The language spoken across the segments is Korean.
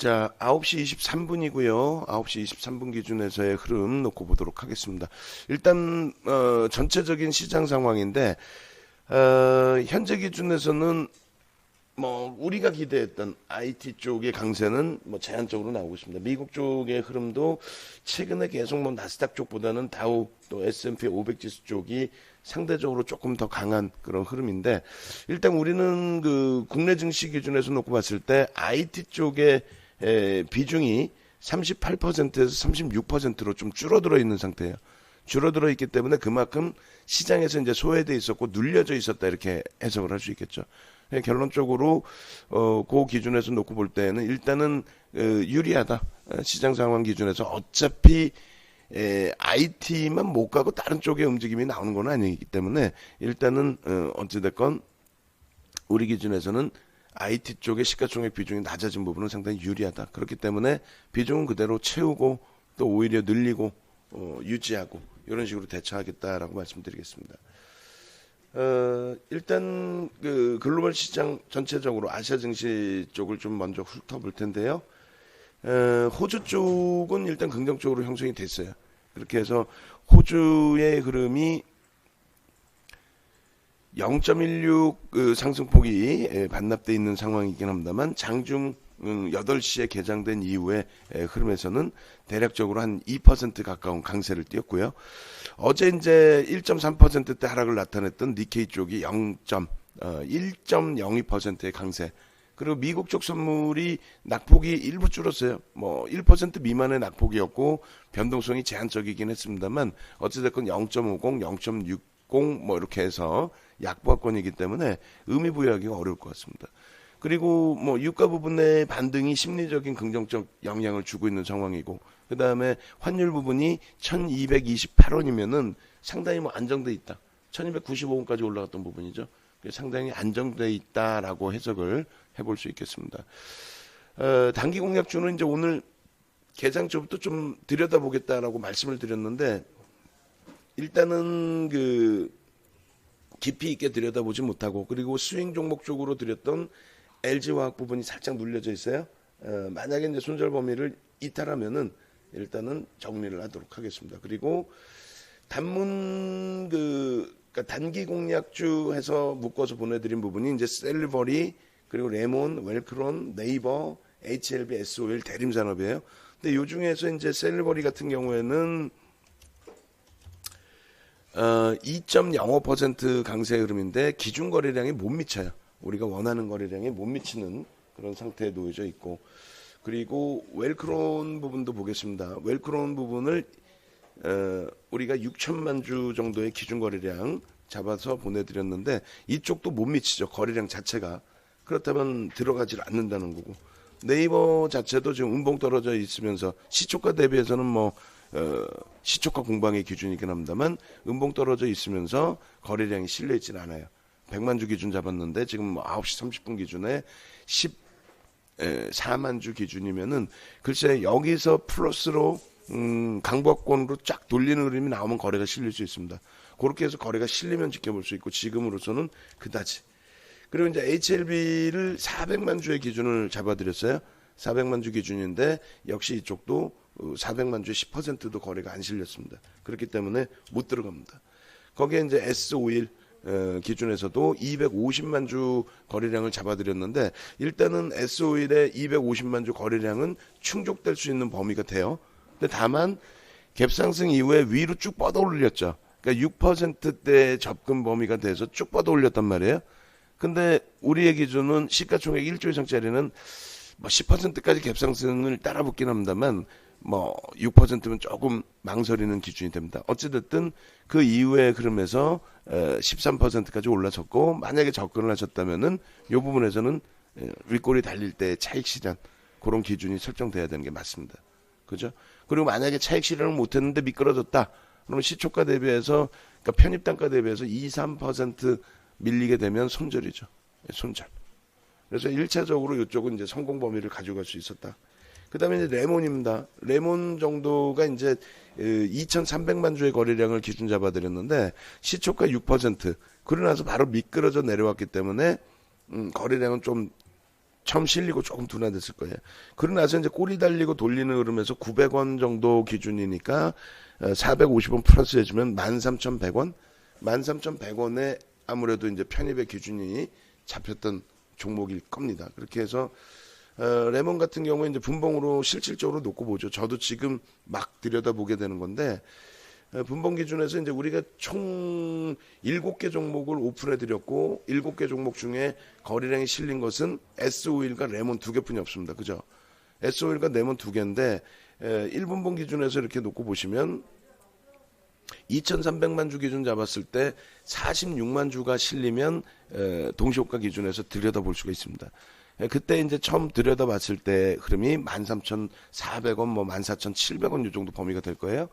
자, 9시 23분이고요. 9시 23분 기준에서의 흐름 놓고 보도록 하겠습니다. 일단 전체적인 시장 상황인데 현재 기준에서는 뭐 우리가 기대했던 IT 쪽의 강세는 뭐 제한적으로 나오고 있습니다. 미국 쪽의 흐름도 최근에 계속 뭐 나스닥 쪽보다는 다우 또 S&P 500 지수 쪽이 상대적으로 조금 더 강한 그런 흐름인데, 일단 우리는 그 국내 증시 기준에서 놓고 봤을 때 IT 쪽의 비중이 38%에서 36%로 좀 줄어들어 있는 상태예요. 줄어들어 있기 때문에 그만큼 시장에서 이제 소외돼 있었고 눌려져 있었다, 이렇게 해석을 할 수 있겠죠. 결론적으로 그 기준에서 놓고 볼 때는 일단은 유리하다. 시장 상황 기준에서 어차피 IT만 못 가고 다른 쪽의 움직임이 나오는 건 아니기 때문에 일단은 어찌됐건 우리 기준에서는 IT 쪽의 시가총액 비중이 낮아진 부분은 상당히 유리하다. 그렇기 때문에 비중은 그대로 채우고 또 오히려 늘리고 유지하고 이런 식으로 대처하겠다라고 말씀드리겠습니다. 일단 그 글로벌 시장 전체적으로 아시아 증시 쪽을 좀 먼저 훑어볼 텐데요. 호주 쪽은 일단 긍정적으로 형성이 됐어요. 그렇게 해서 호주의 흐름이 0.16 상승폭이 반납되어 있는 상황이긴 합니다만, 장중 8시에 개장된 이후에 흐름에서는 대략적으로 한 2% 가까운 강세를 띄었고요. 어제 이제 1.3%대 하락을 나타냈던 니케이 쪽이 1.02%의 강세. 그리고 미국 쪽 선물이 낙폭이 일부 줄었어요. 뭐 1% 미만의 낙폭이었고 변동성이 제한적이긴 했습니다만 어찌됐건 0.50, 0.60 뭐 이렇게 해서 약보합권이기 때문에 의미 부여하기가 어려울 것 같습니다. 그리고 뭐 유가 부분의 반등이 심리적인 긍정적 영향을 주고 있는 상황이고, 그 다음에 환율 부분이 1228원이면은 상당히 뭐 안정돼 있다. 1295원까지 올라갔던 부분이죠. 상당히 안정돼 있다라고 해석을 해볼 수 있겠습니다. 단기 공약주는 이제 오늘 개장 전부터 좀 들여다보겠다라고 말씀을 드렸는데, 일단은 그 깊이 있게 들여다보지 못하고, 그리고 스윙 종목 쪽으로 드렸던 LG화학 부분이 살짝 눌려져 있어요. 만약에 이제 손절 범위를 이탈하면은 일단은 정리를 하도록 하겠습니다. 그리고 단문 그러니까 단기 공략주 해서 묶어서 보내드린 부분이 이제 셀리버리, 그리고 레몬, 웰크론, 네이버, HLB, SOL 대림산업이에요. 근데 요 중에서 이제 셀리버리 같은 경우에는 2.05% 강세 흐름인데 기준 거래량이 못 미쳐요. 우리가 원하는 거래량에 못 미치는 그런 상태에 놓여져 있고, 그리고 웰크론 부분도 보겠습니다. 웰크론 부분을 우리가 6천만 주 정도의 기준 거래량 잡아서 보내드렸는데 이쪽도 못 미치죠. 거래량 자체가. 그렇다면 들어가질 않는다는 거고, 네이버 자체도 지금 음봉 떨어져 있으면서 시초가 대비해서는 뭐 시초가 공방의 기준이긴 합니다만 음봉 떨어져 있으면서 거래량이 실려 있지는 않아요. 100만 주 기준 잡았는데 지금 뭐 9시 30분 기준에 14만 주 기준이면은 글쎄 여기서 플러스로 강보권으로 쫙 돌리는 흐름이 나오면 거래가 실릴 수 있습니다. 그렇게 해서 거래가 실리면 지켜볼 수 있고, 지금으로서는 그다지. 그리고 이제 HLB를 400만 주의 기준을 잡아드렸어요. 400만 주 기준인데 역시 이쪽도 400만 주의 10%도 거래가 안 실렸습니다. 그렇기 때문에 못 들어갑니다. 거기에 이제 S51 기준에서도 250만 주 거래량을 잡아드렸는데, 일단은 S51의 250만 주 거래량은 충족될 수 있는 범위가 돼요. 근데 다만 갭상승 이후에 위로 쭉 뻗어 올렸죠. 그러니까 6%대 접근 범위가 돼서 쭉 뻗어 올렸단 말이에요. 근데 우리의 기준은 시가총액 1조 이상짜리는 뭐 10%까지 갭상승을 따라붙긴 합니다만 뭐 6%면 조금 망설이는 기준이 됩니다. 어찌됐든 그 이후의 흐름에서 13%까지 올라섰고, 만약에 접근을 하셨다면은 이 부분에서는 윗골이 달릴 때 차익 실현, 그런 기준이 설정돼야 되는 게 맞습니다. 그죠? 그리고 만약에 차익 실현을 못했는데 미끄러졌다. 그러면 시초가 대비해서, 그러니까 편입단가 대비해서 2, 3% 밀리게 되면 손절이죠. 손절. 그래서 1차적으로 이쪽은 이제 성공 범위를 가져갈 수 있었다. 그 다음에 이제 레몬입니다. 레몬 정도가 이제 2,300만 주의 거래량을 기준 잡아드렸는데 시초가 6%. 그러고 나서 바로 미끄러져 내려왔기 때문에 거래량은 좀 처음 실리고 조금 둔화됐을 거예요. 그러고 나서 이제 꼬리 달리고 돌리는 흐름에서 900원 정도 기준이니까 450원 플러스 해주면 13,100원? 13,100원에 아무래도 이제 편입의 기준이 잡혔던 종목일 겁니다. 그렇게 해서 레몬 같은 경우에 이제 분봉으로 실질적으로 놓고 보죠. 저도 지금 막 들여다보게 되는 건데 분봉 기준에서 이제 우리가 총 7개 종목을 오픈해 드렸고 7개 종목 중에 거래량이 실린 것은 S-오일과 레몬 2개뿐이 없습니다. 그죠? S-오일과 레몬 2개인데 1분봉 기준에서 이렇게 놓고 보시면 2,300만 주 기준 잡았을 때 46만 주가 실리면 동시호가 기준에서 들여다볼 수가 있습니다. 그때 이제 처음 들여다봤을 때 흐름이 13,400원, 뭐 14,700원 이 정도 범위가 될 거예요.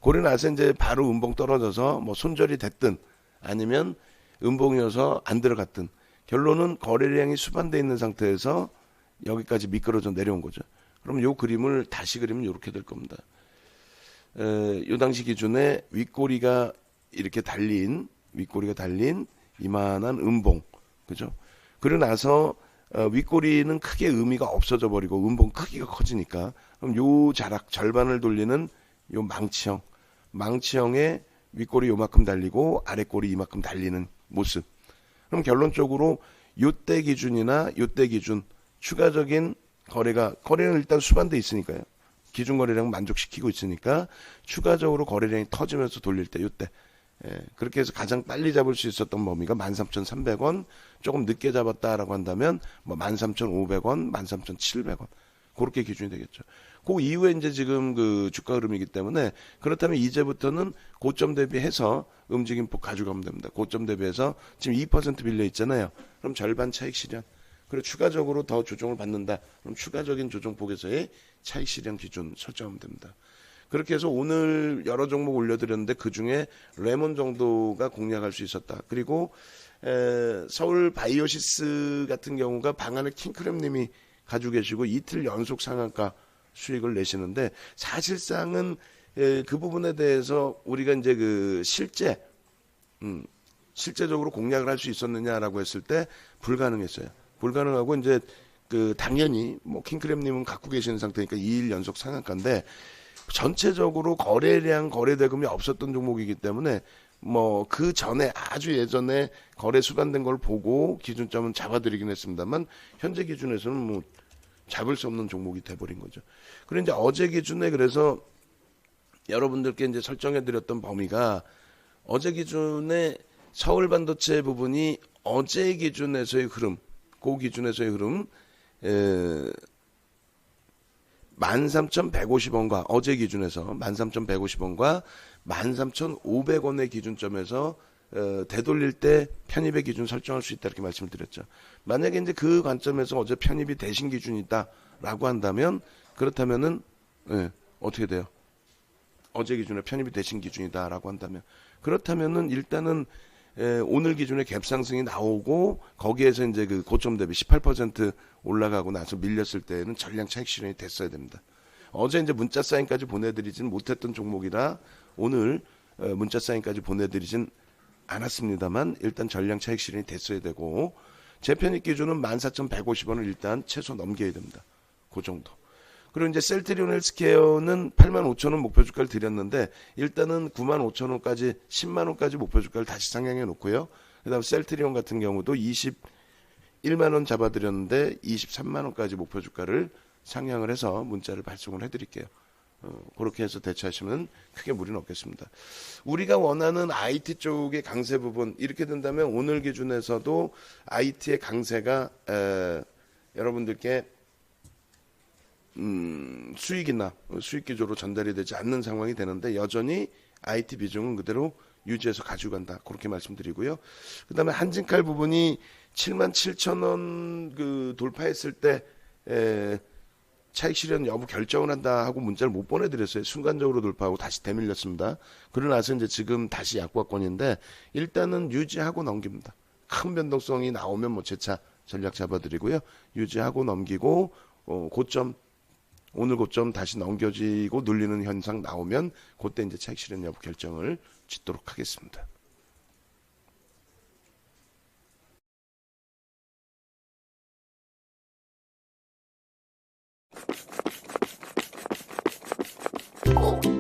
그러고 나서 이제 바로 음봉 떨어져서 뭐 손절이 됐든 아니면 음봉이어서 안 들어갔든 결론은 거래량이 수반돼 있는 상태에서 여기까지 미끄러져 내려온 거죠. 그럼 요 그림을 다시 그리면 이렇게 될 겁니다. 요 당시 기준에 윗꼬리가 이렇게 달린 이만한 음봉, 그죠? 그러고 나서 윗꼬리는 크게 의미가 없어져 버리고 음봉 크기가 커지니까 그럼 요 자락 절반을 돌리는 요 망치형의 윗꼬리 요만큼 달리고 아랫꼬리 이만큼 달리는 모습. 그럼 결론적으로 요때 기준이나 요때 기준 추가적인 거래는 일단 수반돼 있으니까요. 기준 거래량 만족시키고 있으니까 추가적으로 거래량이 터지면서 돌릴 때 요때 그렇게 해서 가장 빨리 잡을 수 있었던 범위가 13,300원, 조금 늦게 잡았다라고 한다면 뭐 13,500원, 13,700원 그렇게 기준이 되겠죠. 그 이후에 이제 지금 그 주가 흐름이기 때문에 그렇다면 이제부터는 고점 대비해서 움직임폭 가져가면 됩니다. 고점 대비해서 지금 2% 빌려 있잖아요. 그럼 절반 차익 실현. 그리고 추가적으로 더 조정을 받는다. 그럼 추가적인 조정폭에서의 차익 실현 기준 설정하면 됩니다. 그렇게 해서 오늘 여러 종목 올려드렸는데 그중에 레몬 정도가 공략할 수 있었다. 그리고 서울 바이오시스 같은 경우가 방안을 킹크랩님이 가지고 계시고 이틀 연속 상한가 수익을 내시는데 사실상은 그 부분에 대해서 우리가 이제 그 실제적으로 공략을 할 수 있었느냐라고 했을 때 불가능했어요. 불가능하고 이제 그 당연히 뭐 킹크랩님은 갖고 계시는 상태니까 2일 연속 상한가인데 전체적으로 거래량 거래대금이 없었던 종목이기 때문에 뭐 그 전에 아주 예전에 거래 수반된 걸 보고 기준점은 잡아드리긴 했습니다만 현재 기준에서는 뭐 잡을 수 없는 종목이 돼버린 거죠. 그리고 이제 어제 기준에 그래서 여러분들께 이제 설정해드렸던 범위가 어제 기준에 서울 반도체 부분이 어제 기준에서의 흐름, 그 기준에서의 흐름 13,150원과 어제 기준에서 13,150원과 13,500원의 기준점에서 되돌릴 때 편입의 기준 설정할 수 있다 이렇게 말씀을 드렸죠. 만약에 이제 그 관점에서 어제 편입이 대신 기준이다라고 한다면 그렇다면은 어떻게 돼요? 어제 기준에 편입이 대신 기준이다라고 한다면 그렇다면은 일단은 오늘 기준에 갭 상승이 나오고 거기에서 이제 그 고점 대비 18% 올라가고 나서 밀렸을 때는 전량 차익 실현이 됐어야 됩니다. 어제 이제 문자 사인까지 보내드리진 못했던 종목이라 오늘 문자 사인까지 보내드리진 않았습니다만 일단 전량 차익 실현이 됐어야 되고 제 편입 기준은 14,150원을 일단 최소 넘겨야 됩니다. 그 정도. 그리고 이제 셀트리온 헬스케어는 85,000원 목표 주가를 드렸는데 일단은 95,000원까지 10만원까지 목표 주가를 다시 상향해 놓고요. 그다음 셀트리온 같은 경우도 21만원 잡아드렸는데 23만원까지 목표 주가를 상향을 해서 문자를 발송을 해드릴게요. 그렇게 해서 대처하시면 크게 무리는 없겠습니다. 우리가 원하는 IT 쪽의 강세 부분 이렇게 된다면 오늘 기준에서도 IT의 강세가 여러분들께 수익이나 수익 기조로 전달이 되지 않는 상황이 되는데 여전히 IT 비중은 그대로 유지해서 가지고 간다. 그렇게 말씀드리고요. 그다음에 한진칼 부분이 77,000원 그 돌파했을 때 차익 실현 여부 결정을 한다 하고 문자를 못 보내드렸어요. 순간적으로 돌파하고 다시 대밀렸습니다. 그러고 나서 이제 지금 다시 약과권인데 일단은 유지하고 넘깁니다. 큰 변동성이 나오면 뭐 재차 전략 잡아드리고요. 유지하고 넘기고 오늘 고점 다시 넘겨지고 눌리는 현상 나오면 그때 이제 차익 실현 여부 결정을 짓도록 하겠습니다. 꼭